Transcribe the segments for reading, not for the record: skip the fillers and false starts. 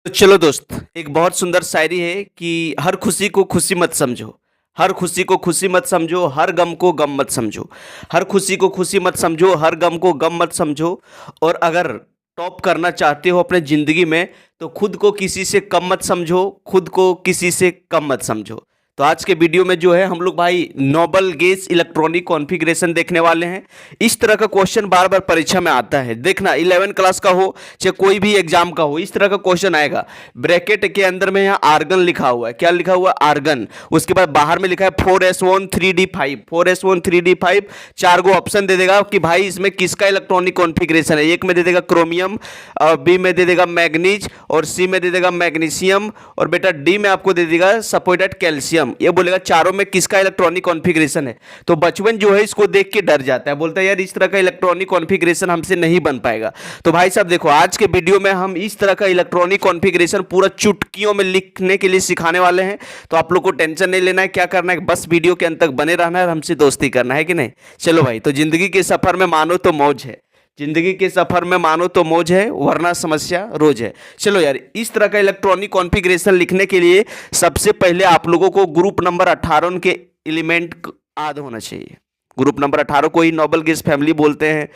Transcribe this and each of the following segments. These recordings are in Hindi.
तो चलो दोस्त, एक बहुत सुंदर शायरी है कि हर खुशी को खुशी मत समझो। हर खुशी को खुशी मत समझो, हर गम को गम मत समझो। हर खुशी को खुशी मत समझो, हर गम को गम मत समझो। और अगर टॉप करना चाहते हो अपने ज़िंदगी में, तो खुद को किसी से कम मत समझो, खुद को किसी से कम मत समझो। तो आज के वीडियो में जो है हम लोग भाई नोबल गैस इलेक्ट्रॉनिक कॉन्फ़िगरेशन देखने वाले हैं। इस तरह का क्वेश्चन बार बार परीक्षा में आता है। देखना 11 क्लास का हो चाहे कोई भी एग्जाम का हो, इस तरह का क्वेश्चन आएगा। ब्रैकेट के अंदर में यहाँ आर्गन लिखा हुआ है। क्या लिखा हुआ? आर्गन। उसके बाद बाहर में लिखा है 4s1 3d5, 4s1 3d5। चार गो ऑप्शन दे देगा कि भाई इसमें किसका इलेक्ट्रॉनिक कॉन्फ़िगरेशन है। एक में दे देगा क्रोमियम, बी में दे देगा मैग्नीज, और सी में दे देगा मैग्नीशियम, और बेटा डी में आपको दे देगा सपोर्टेड कैल्शियम। ये बोलेगा चारों में किसका इलेक्ट्रॉनिक कॉन्फ़िगरेशन है। तो बचपन जो है इसको देख के डर जाता है, बोलता है यार इस तरह का इलेक्ट्रॉनिक कॉन्फ़िगरेशन हमसे नहीं बन पाएगा। तो भाई साहब देखो, आज के वीडियो में हम इस तरह का इलेक्ट्रॉनिक कॉन्फ़िगरेशन पूरा चुटकियों में लिखने के लिए सिखाने वाले हैं। तो आप लोग को टेंशन नहीं लेना है, क्या करना है बस वीडियो के अंत तक बने रहना है और हमसे दोस्ती करना है कि नहीं। चलो भाई, तो जिंदगी के सफर में मानो तो मौज है, जिंदगी के सफर में मानो तो मौज है, वरना समस्या रोज है। चलो यार, इस तरह का इलेक्ट्रॉनिक कॉन्फ़िगरेशन लिखने के लिए सबसे पहले आप लोगों को ग्रुप नंबर 18 के एलिमेंट याद होना चाहिए। ग्रुप नंबर 18 को ही नोबल गैस फैमिली बोलते हैं,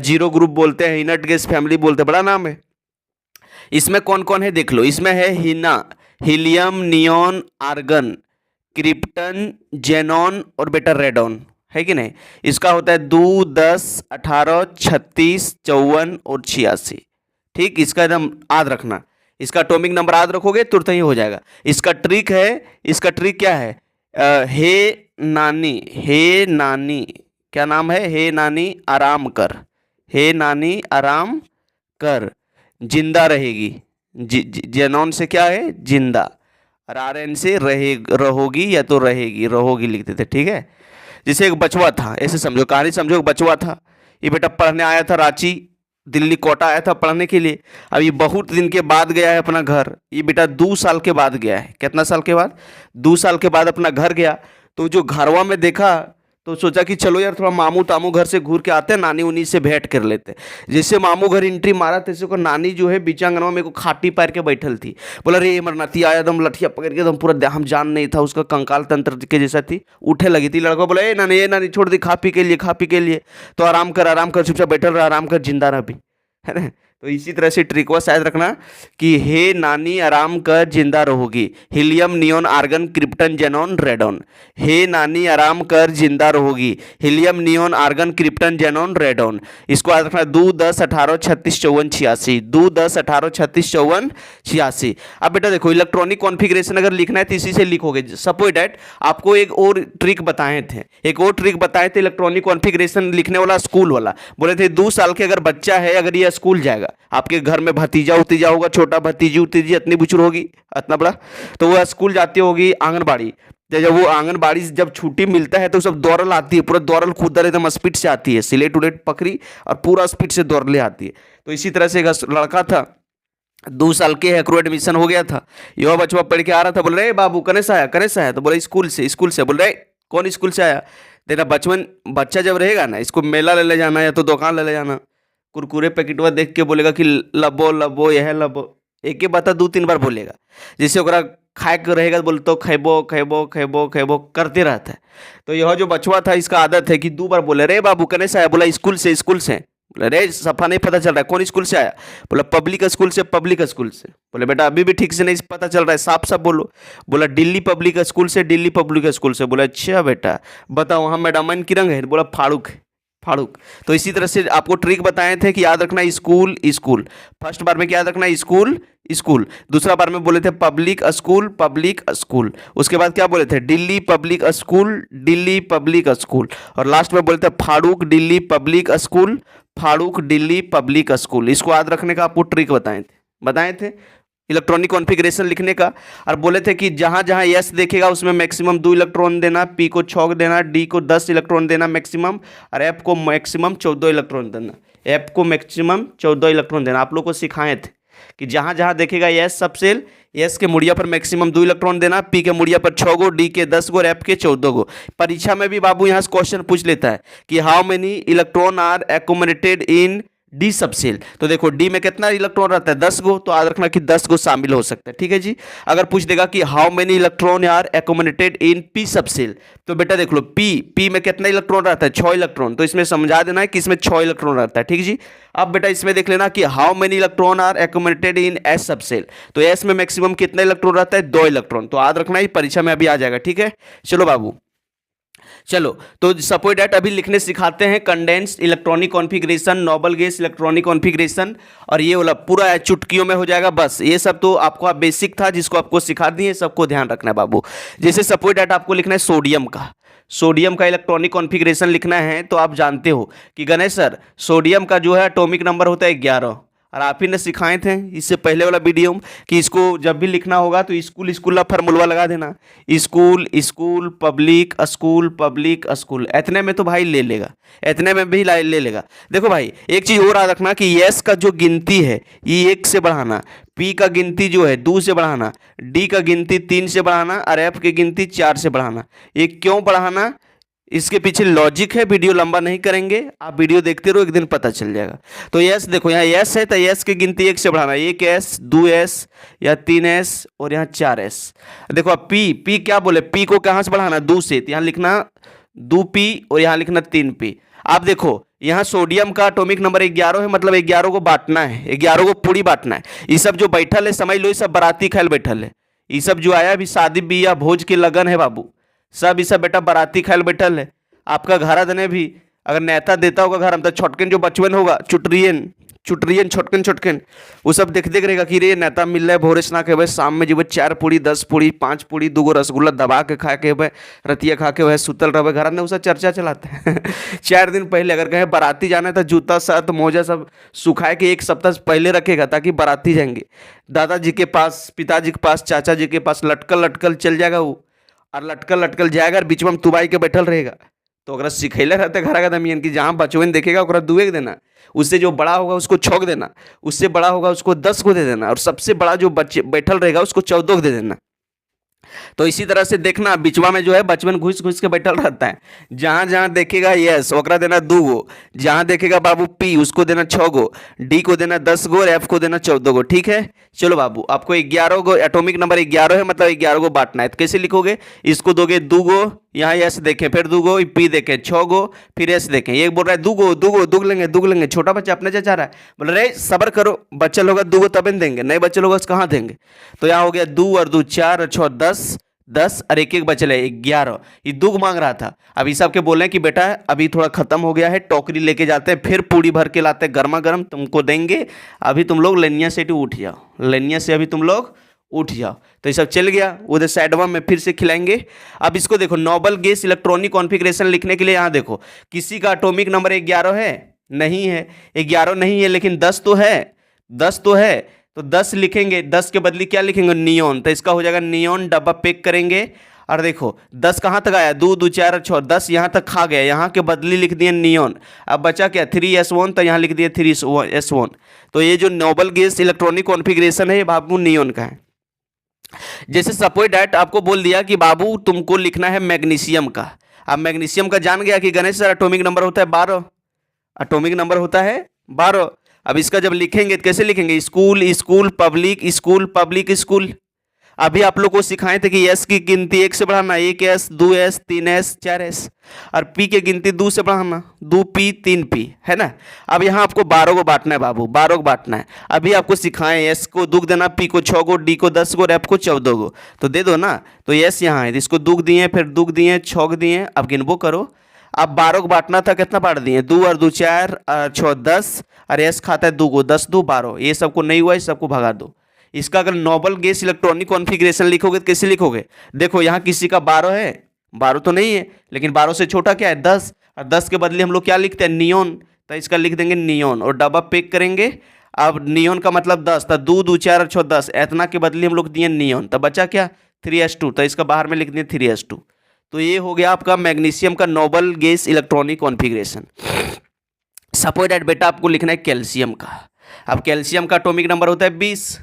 जीरो ग्रुप बोलते हैं, इनर्ट गैस फैमिली बोलते हैं, बड़ा नाम है। इसमें कौन कौन है देख लो। इसमें है हीना, helium, neon, argon, krypton, xenon और बेटा रेडॉन, है कि नहीं। इसका होता है 2, 10, 18, 36, 54 और 86। ठीक, इसका एकदम याद रखना। इसका एटॉमिक नंबर याद रखोगे तुरंत ही हो जाएगा। इसका ट्रिक है, इसका ट्रिक क्या है? हे नानी, हे नानी, क्या नाम है? हे नानी आराम कर, हे नानी आराम कर, जिंदा रहेगी। जेनॉन से क्या है? जिंदा। और आर एन से रहोगी या तो रहेगी, रहोगी लिखते थे। ठीक है। जैसे एक बचवा था, ऐसे समझो, कहानी समझो। एक बचवा था, ये बेटा पढ़ने आया था रांची, दिल्ली, कोटा आया था पढ़ने के लिए। अब ये बहुत दिन के बाद गया है अपना घर। ये बेटा 2 साल के बाद गया है। कितना साल के बाद? 2 साल के बाद अपना घर गया। तो जो घरवा में देखा तो सोचा कि चलो यार थोड़ा मामू तामू घर से घूर के आते हैं, नानी उन्हीं से भेंट कर लेते हैं। जैसे मामू घर एंट्री मारा तैसे को नानी जो है बीचांगनवा में को खाटी पैर के बैठल थी। बोला रे मरनाती आया, एकदम लठिया पकड़ के, एकदम पूरा हम जान नहीं था उसका, कंकाल तंत्र के जैसा थी, उठे लगी थी। लड़का बोला ए नानी छोड़ दी, खा पी के लिए, खा पी के लिए। तो आराम कर, चुपचाप बैठल रहा, आराम कर, जिंदा रह भी, है ना। तो इसी तरह से ट्रिकवा शायद रखना कि हे नानी आराम कर, जिंदा रहोगी। Helium, neon, argon, krypton, xenon, radon. हे नानी आराम कर, जिंदा रहोगी। Helium, neon, argon, krypton, xenon, radon. इसको याद रखना 2, 10, 18, 36, 54, 86। 2, 10, 18, 36, 54, 86। अब बेटा देखो, इलेक्ट्रॉनिक कॉन्फ़िगरेशन अगर लिखना है तो इसी से लिखोगे। सपोज डैट आपको एक और ट्रिक बताए थे, इलेक्ट्रॉनिक कॉन्फ़िगरेशन लिखने वाला, स्कूल वाला। बोले थे 2 साल के अगर बच्चा है, अगर ये स्कूल जाएगा, आपके घर में भतीजा उतीजा होगा, छोटा भतीजी उतीजी, इतनी बुचुर होगी, इतना बड़ा, तो वह स्कूल जाती होगी आंगनबाड़ी। जब वो आंगनबाड़ी से जब छुट्टी मिलता है तो सब दौड़ल आती है, पूरा दौड़ल कूदल एकदम स्पीड से आती है, सिलेट उलेट पकड़ी और पूरा स्पीड से दौड़ले आती है। तो इसी तरह से एक लड़का था, 2 साल के हैकरो एडमिशन हो गया था। यह बचवा पढ़ के आ रहा था, बोल रहे बाबू कने से आया? तो बोले स्कूल से। बोल रहे कौन स्कूल से आया? तेरा बच्चा जब रहेगा ना, इसको मेला ले जाना या तो दुकान ले जाना, कुरकुरे पैकेटवा देख के बोलेगा कि लबो लबो, यह लबो, एक ही बात 2-3 बार बोलेगा। जैसे ओकरा खाए के रहेगा बोले तो खैबो खैबो खैबो खैबो करते रहता है। तो यह जो बचवा था, इसका आदत है कि 2 बार बोले रे बाबू कने से आया? बोला स्कूल से। बोले रे सफा नहीं पता चल रहा है, कौन स्कूल से आया? बोला पब्लिक स्कूल से। बोले बेटा अभी भी ठीक से नहीं पता चल रहा है, साफ साफ बोलो। बोला दिल्ली पब्लिक स्कूल से। बोला अच्छा बेटा बताओ, वहाँ मैडम की रंग है? बोला फाड़ूक। तो इसी तरह से आपको ट्रिक बताए थे कि याद रखना स्कूल। फर्स्ट बार में क्या याद रखना? स्कूल। दूसरा बार में बोले थे पब्लिक स्कूल। उसके बाद क्या बोले थे? Delhi public school. और लास्ट में बोले थे फाड़ूक दिल्ली पब्लिक स्कूल। इसको याद रखने का आपको ट्रिक बताए थे इलेक्ट्रॉनिक कॉन्फ़िगरेशन लिखने का। और बोले थे कि जहाँ जहाँ एस देखेगा उसमें मैक्सिमम 2 इलेक्ट्रॉन देना, पी को 6 देना, डी को 10 इलेक्ट्रॉन देना मैक्सिमम, और एफ को मैक्सिमम 14 इलेक्ट्रॉन देना। आप लोग को सिखाए थे कि जहाँ जहाँ देखेगा एस सब सेल, एस के मुड़िया पर मैक्सिमम 2 इलेक्ट्रॉन देना, पी के मुड़िया पर 6 गो, डी के 10 गो और एफ के 14 गो। परीक्षा में भी बाबू यहाँ से क्वेश्चन पूछ लेता है कि how many electron are accommodated in d subshell. तो देखो डी में कितना इलेक्ट्रॉन रहता है 10 गो, तो याद रखना कि 10 गो शामिल हो सकता है। ठीक है जी। अगर पूछ देगा कि how many electron are accommodated in p subshell, तो बेटा देख लो पी में कितना इलेक्ट्रॉन रहता है 6 इलेक्ट्रॉन, तो इसमें समझा देना है कि इसमें 6 इलेक्ट्रॉन रहता है। ठीक जी। अब बेटा इसमें देख लेना कि how many electron are accommodated in s subshell, तो एस में मैक्सिमम कितना इलेक्ट्रॉन रहता है 2 इलेक्ट्रॉन, तो याद रखना ही परीक्षा में अभी आ जाएगा। ठीक है, चलो बाबू। चलो तो सपोज दैट अभी लिखने सिखाते हैं condensed electronic configuration, noble gas electronic configuration, और ये वाला पूरा चुटकियों में हो जाएगा। बस ये सब तो आपको बेसिक था जिसको आपको सिखा दिए, सबको ध्यान रखना है बाबू। जैसे सपोज दैट आपको लिखना है सोडियम का इलेक्ट्रॉनिक कॉन्फ़िगरेशन लिखना है, तो आप जानते हो कि गणेश सर सोडियम का जो है एटॉमिक नंबर होता है 11, और आप ही ने सिखाए थे इससे पहले वाला वीडियो में कि इसको जब भी लिखना होगा तो स्कूल का फार्मूला लगा देना, स्कूल पब्लिक स्कूल, इतने में तो भाई ले लेगा, इतने में भी ले लेगा। देखो भाई एक चीज़ और याद रखना कि एस का जो गिनती है ये 1 से बढ़ाना, पी का गिनती जो है 2 से बढ़ाना, डी का गिनती 3 से बढ़ाना, और एफ की गिनती 4 से बढ़ाना। ये क्यों बढ़ाना, इसके पीछे लॉजिक है, वीडियो लंबा नहीं करेंगे, आप वीडियो देखते रहो, एक दिन पता चल जाएगा। तो यस देखो यहाँ यस है तो यस की गिनती 1 से बढ़ाना, 1s 2s या 3s और यहाँ 4s। देखो अब पी क्या बोले, पी को कहाँ से बढ़ाना 2 से, तो यहाँ लिखना 2p और यहाँ लिखना 3p। आप देखो यहाँ सोडियम का एटॉमिक नंबर 11 है, मतलब 11 को बांटना है, 11 को पूरी बांटना है। ये सब जो बैठल है समझ लो ये सब बाराती ख्याल बैठल है, ये सब जो आया अभी शादी बियाह भोज के लगन है बाबू, सब ये सब बेटा बाराती ख्याल बैठल है। आपका घर दने भी अगर नेता देता होगा घर में तो छोटकन जो बचवन होगा चुटरियन छोटकन वो सब देख रहेगा कि रे नेता मिल रहा है, भोरे स्ना के भाई शाम में जो 4 पूड़ी 10 पूड़ी 5 पूड़ी 2 रसगुल्ला दबा के खा के भाई रतिया खा के वह सुतल रहे घर में, उसका चर्चा चलाते हैं 4 दिन पहले अगर कहीं बाराती जाना है तो जूता शर्ट मोजा सब सुखाए के 1 सप्ताह पहले रखेगा ताकि बाराती जाएंगे दादाजी के पास, पिताजी के पास, चाचा जी के पास, लटकल चल जाएगा वो, और लटकल जाएगा और बीच में तुबाई के बैठल रहेगा। तो अगर सिखैले रहते घर का दमियन कि जहाँ बचवन देखेगा ओकरा 2 देना, उससे जो बड़ा होगा उसको 6 देना, उससे बड़ा होगा उसको 10 को दे देना, और सबसे बड़ा जो बच्चे बैठल रहेगा उसको 14 दे देना। तो इसी तरह से देखना बिचवा में जो है बचपन घुस के बैठल रहता है, जहाँ देखेगा यस ओकरा देना 2 गो, जहाँ देखेगा बाबू पी उसको देना 6 गो, डी को देना 10 गो और एफ को देना 14 गो। ठीक है, चलो बाबू आपको 11 गो एटॉमिक नंबर 11 है, मतलब 11 गो बांटना है। तो कैसे लिखोगे, इसको दोगे 2 गो, यहाँ एस देखें फिर 2 गो, पी देखें 6 गो, फिर एस देखें, एक बोल रहा है 2 गो दुग लेंगे, छोटा बच्चा अपने चाह रहा है, बोल रहे सबर करो, बच्चा लोग 2 गो तब देंगे, नहीं बच्चे लोग कहाँ देंगे। तो यहाँ हो गया 2 और 2 4 और 6 10 और एक बचल है 11, ये 2 मांग रहा था। अब इस सबके बोल रहे हैं कि बेटा अभी थोड़ा खत्म हो गया है, टोकरी लेके जाते हैं, फिर पूड़ी भर के लाते हैं गर्मा गर्म तुमको देंगे, अभी तुम लोग लेनिया से उठ जाओ, लेनिया से अभी तुम लोग उठ जाओ। तो ये सब चल गया उधर साइडवा में, फिर से खिलाएंगे। अब इसको देखो नोबल गैस इलेक्ट्रॉनिक कॉन्फ़िगरेशन लिखने के लिए यहाँ देखो किसी का एटॉमिक नंबर 11 है, नहीं है, 11 नहीं है, लेकिन 10 तो है, तो 10 लिखेंगे, 10 के बदले क्या लिखेंगे नियॉन, तो इसका हो जाएगा नियॉन, डब्बा पैक करेंगे। और देखो 10 कहाँ तक आया 2 2 4 6 10 यहाँ तक खा गया, यहाँ के बदली लिख दिए नियॉन। अब बचा क्या 3s1, तो यहाँ लिख दिए 3s1। तो ये जो नोबल गैस इलेक्ट्रॉनिक कॉन्फ़िगरेशन है ये बाबू नियॉन का है। जैसे सपोज डैट आपको बोल दिया कि बाबू तुमको लिखना है मैग्नीशियम का, अब मैग्नीशियम का जान गया कि गणेश सर एटॉमिक नंबर होता है 12, एटॉमिक नंबर होता है 12। अब इसका जब लिखेंगे तो कैसे लिखेंगे, स्कूल पब्लिक स्कूल। अभी आप लोग को सिखाए थे कि एस की गिनती 1 से बढ़ाना, 1s 2s 3s 4s, और पी की गिनती 2 से बढ़ाना, 2p 3p, है ना। अब यहाँ आपको 12 को बांटना है बाबू, 12 को बांटना है। अभी आपको सिखाएं एस को 2 देना, पी को 6 गो, डी को 10 गो और एफ को 14 गो, तो दे दो ना। तो एस यहाँ है, इसको 2 दिए, फिर 2 दिए, 6 दिए, अब गिनबो करो। अब 12 को बांटना था, कितना बांट दिए 2 और 2 4 6 10, और एस खाता है 2 को, 10 2 12, ये सबको नहीं हुआ, इस सबको भगा दो। इसका अगर नोबल गैस इलेक्ट्रॉनिक कॉन्फ़िगरेशन लिखोगे तो कैसे लिखोगे, देखो यहाँ किसी का 12 है, 12 तो नहीं है, लेकिन 12 से छोटा क्या है 10, और 10 के बदले हम लोग क्या लिखते हैं नियॉन, तो इसका लिख देंगे नियॉन और डब्बा पैक करेंगे। अब नियॉन का मतलब 10 था, 2 2 4 6 10, इतना के बदले हम लोग दिए नियॉन, तो बचा क्या 3s2, तो इसका बाहर में लिख दिए 3s2। तो ये हो गया आपका मैग्नीशियम का noble gas electronic configuration. Suppose that बेटा आपको लिखना है कैल्शियम का, अब कैल्शियम का एटॉमिक नंबर होता है 20।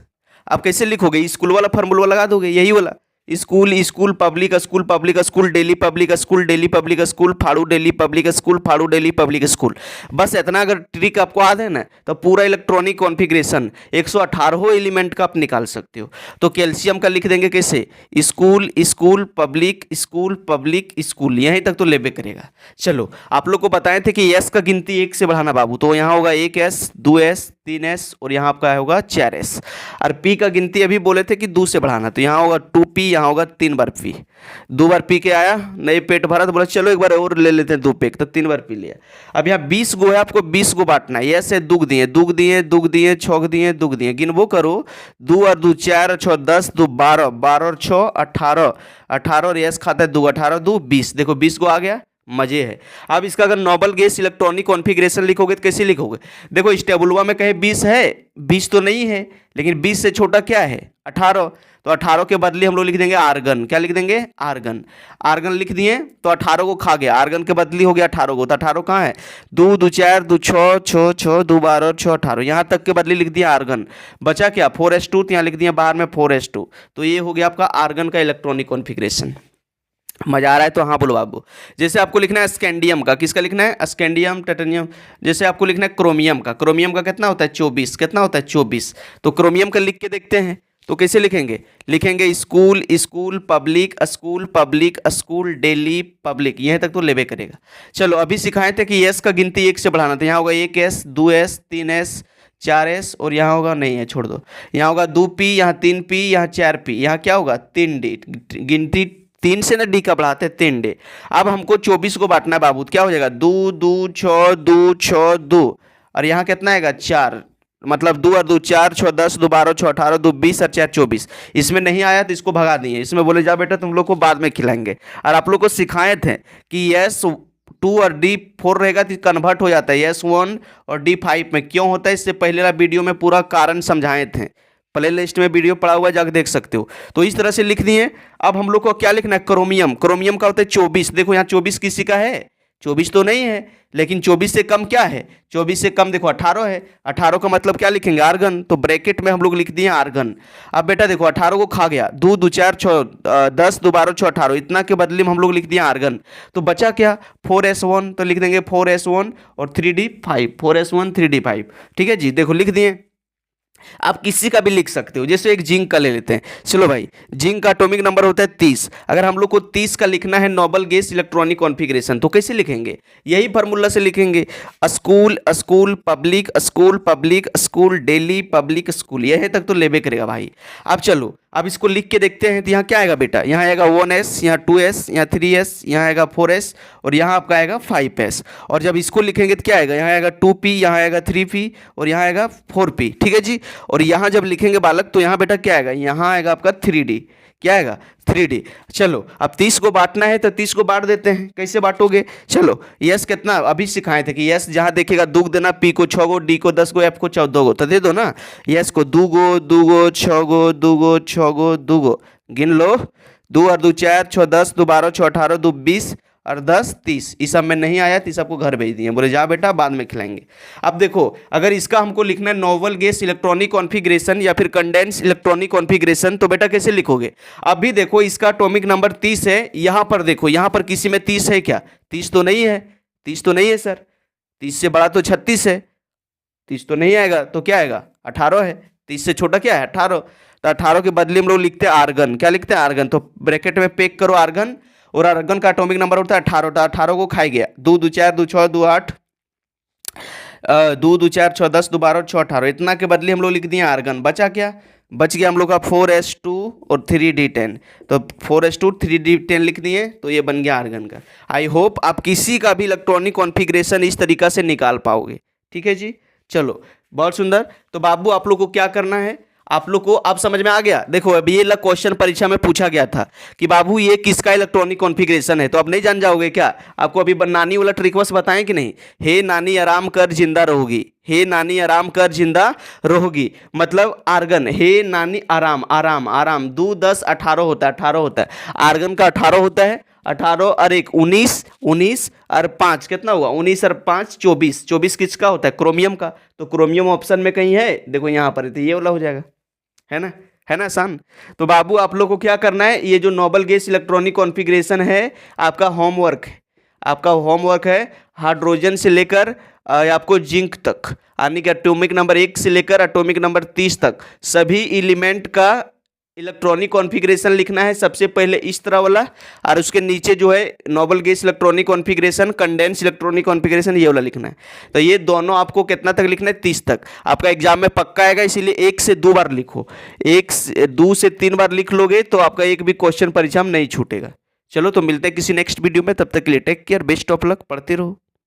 अब कैसे लिखोगे, स्कूल वाला फार्मूला लगा दोगे, यही वाला school school public school public school daily public school daily public school फाड़ू डेली पब्लिक स्कूल फाड़ू डेली पब्लिक स्कूल। बस इतना अगर ट्रिक आपको आता है ना तो पूरा इलेक्ट्रॉनिक कॉन्फ़िगरेशन 118 एलिमेंट का आप निकाल सकते हो। तो कैल्शियम का लिख देंगे कैसे, school school public school public school, यहीं तक तो लेबे करेगा। चलो आप लोग को बताए थे कि एस का गिनती 1 से बढ़ाना बाबू, तो यहाँ होगा 1s 2s 3s और यहाँ आपका होगा 4s। और पी का गिनती अभी बोले थे कि 2 से बढ़ाना, तो यहाँ होगा 2p, यहाँ होगा 3 बार पी। 2 बार पी के आया, नहीं पेट भरा तो बोला चलो एक बार और ले लेते हैं 2 पेक, तो 3 बार पी लिया। अब यहाँ 20 गो है, आपको 20 गो बांटना है। ऐसे दुग दिए दुग दिए दुग दिए छौक दिए दुग दिए, गिनबो करो 2 और 2 4 और 6 10 2 12 12 और 6 18 18 और यस खाता है 2 18 2 20, देखो 20 गो आ गया, मजे है। अब इसका अगर नोबल गैस इलेक्ट्रॉनिक कॉन्फ़िगरेशन लिखोगे तो कैसे लिखोगे, देखो इस टेबुलवा में कहे 20 है, 20 तो नहीं है, लेकिन 20 से छोटा क्या है 18, तो 18 के बदले हम लोग लिख देंगे आर्गन। क्या लिख देंगे, आर्गन। आर्गन लिख दिए तो 18 को खा गया, आर्गन के बदली हो गया 18 को, तो 18 कहाँ है 2 2 4 2 6 6 6 2 12 और 6 18, यहाँ तक के बदले लिख दिया आर्गन। बचा क्या 4s2, तो यहाँ लिख दिया बाहर में 4s2, तो ये हो गया आपका आर्गन का इलेक्ट्रॉनिक कॉन्फ़िगरेशन। मजा आ रहा है तो हाँ बोलो बाबू। जैसे आपको लिखना है स्कैंडियम का, किसका लिखना है स्कैंडियम टाइटेनियम। जैसे आपको लिखना है क्रोमियम का, क्रोमियम का कितना होता है 24, कितना होता है 24, तो क्रोमियम का लिख के देखते हैं तो कैसे लिखेंगे, लिखेंगे school school public school daily public, यहीं तक तो लेबे करेगा। चलो अभी सिखाए थे कि एस का गिनती 1 से बढ़ाना, तो यहाँ होगा 1s 2s 3s 4s और यहाँ होगा नहीं है छोड़ दो, यहाँ होगा 2p, यहाँ 3p, यहाँ 4p, यहाँ क्या होगा 3d, गिनती 3 से ना डी का बढ़ाते हैं 3d। अब हमको 24 को बांटना है बाबू, क्या हो जाएगा 2 2 6 2 6 2 और यहाँ कितना आएगा 4, मतलब 2 और 2 4 6 10 2 12 6 18 2 20 और 4 24। इसमें नहीं आया तो इसको भगा दिए, इसमें बोले जा बेटा तुम लोग को बाद में खिलाएंगे। और आप लोग को सिखाए थे कि यस 2 और डी 4 रहेगा तो कन्वर्ट हो जाता है यस 1 और डी 5 में, क्यों होता है इससे पहले वाला वीडियो में पूरा कारण समझाए थे, प्ले लिस्ट में वीडियो पड़ा हुआ है जाकर देख सकते हो। तो इस तरह से लिख दिए। अब हम लोग को क्या लिखना है क्रोमियम, क्रोमियम का होता है 24, देखो यहाँ 24 किसी का है 24 तो नहीं है, लेकिन 24 से कम क्या है 24 से कम देखो 18 है, 18 का मतलब क्या लिखेंगे आर्गन, तो ब्रैकेट में हम लोग लिख दिए आर्गन। अब बेटा देखो 18 को खा गया 2 2 4 6 10 2 12 6 18, इतना के बदले में हम लोग लिख दिए आर्गन। तो बचा क्या 4s1, तो लिख देंगे 4s1 और 3d5, 4s1 3d5, ठीक है जी। देखो लिख दिए। आप किसी का भी लिख सकते हो, जैसे एक जिंक का ले लेते हैं, चलो भाई जिंक का एटॉमिक नंबर होता है 30, अगर हम लोग को 30 का लिखना है नोबल गैस इलेक्ट्रॉनिक कॉन्फ़िगरेशन तो कैसे लिखेंगे, यही फार्मूला से लिखेंगे school school public school daily public school, यही तक तो लेबे करेगा भाई। अब चलो अब इसको लिख के देखते हैं, तो यहाँ क्या आएगा बेटा, यहाँ आएगा 1s, यहाँ 2s, यहाँ 3s, यहाँ आएगा 4s और यहाँ आपका आएगा 5s। और जब इसको लिखेंगे तो क्या आएगा, यहाँ आएगा 2p, यहाँ आएगा 3p और यहाँ आएगा 4p, ठीक है जी। और यहाँ जब लिखेंगे बालक तो यहाँ बेटा क्या आएगा, यहाँ आएगा आपका 3d, क्या आएगा 3d। चलो अब 30 को बांटना है तो 30 को बांट देते हैं, कैसे बांटोगे, चलो यस कितना अभी सिखाए थे कि यस जहाँ देखेगा दुग देना, पी को 6 गो, डी को 10 गो, एफ को 14 गो, तो दे दो ना, यस को 2 गो 2 गो 6 गो 2 गो 6 गो 2 गो, गिन लो 2 और 2 4 6 10 2 12 6 18 2 20 और 10 30, इस सब में नहीं आया तो सबको घर भेज दिए, बोले जा बेटा बाद में खिलाएंगे। अब देखो अगर इसका हमको लिखना है नोबल गैस इलेक्ट्रॉनिक कॉन्फ़िगरेशन या फिर कंडेंस इलेक्ट्रॉनिक कॉन्फ़िगरेशन, तो बेटा कैसे लिखोगे, अभी देखो इसका एटॉमिक नंबर 30 है, यहाँ पर देखो यहाँ पर किसी में 30 है क्या, 30 तो नहीं है, 30 तो नहीं है सर, 30 से बड़ा तो 36 है, 30 तो नहीं आएगा, तो क्या आएगा 18 है, 30 से छोटा क्या है 18, तो 18 के बदले हम लोग लिखते हैं आर्गन, क्या लिखते हैं आर्गन, तो ब्रैकेट में पेक करो आर्गन, और आर्गन का एटॉमिक नंबर होता है 18, तो 18 को खाई गया 2 2 4 2 6 2 8 2 2 4 6 10 2 12 6 18, इतना के बदले हम लोग लिख दिए आर्गन। बचा क्या, बच गया हम लोग का 4s2 और 3d10, तो 4s2 3d10 लिख दिए, तो ये बन गया आर्गन का। आई होप आप किसी का भी इलेक्ट्रॉनिक कॉन्फ़िगरेशन इस तरीका से निकाल पाओगे, ठीक है जी। चलो बहुत सुंदर। तो बाबू आप लोग को क्या करना है, आप लोग को अब समझ में आ गया। देखो अभी ये क्वेश्चन परीक्षा में पूछा गया था कि बाबू ये किसका इलेक्ट्रॉनिक कॉन्फ़िगरेशन है, तो अब नहीं जान जाओगे क्या, आपको अभी नानी वाला ट्रिक बस बताएं कि नहीं, हे नानी आराम कर जिंदा रहोगी, हे नानी आराम कर जिंदा रहोगी, मतलब आर्गन, हे नानी आराम आराम आराम 2 10 18 होता है, 18 होता है आर्गन का, 18 होता है, 18 और 1 19 19 और 5 कितना हुआ 19 और 5 24, 24 किसका होता है क्रोमियम का, तो क्रोमियम ऑप्शन में कहीं है, देखो यहाँ पर, तो ये वाला हो जाएगा, है ना, है ना आसान। तो बाबू आप लोग को क्या करना है, ये जो नोबल गैस इलेक्ट्रॉनिक कॉन्फ़िगरेशन है आपका होमवर्क है, आपका होमवर्क है हाइड्रोजन से लेकर आपको जिंक तक, यानी कि एटॉमिक नंबर 1 से लेकर एटॉमिक नंबर 30 तक सभी एलिमेंट का इलेक्ट्रॉनिक कॉन्फ़िगरेशन लिखना है। सबसे पहले इस तरह वाला, और उसके नीचे जो है noble gas electronic configuration, condense electronic configuration, ये वाला लिखना है। तो ये दोनों आपको कितना तक लिखना है, 30 तक। आपका एग्जाम में पक्का आएगा, इसीलिए 1 से 2 बार लिखो, 2 से 3 बार लिख लोगे तो आपका एक भी क्वेश्चन परीक्षा में नहीं छूटेगा। चलो तो मिलते हैं किसी नेक्स्ट वीडियो में, तब तक के लिए take care, best of luck, पढ़ते रहो।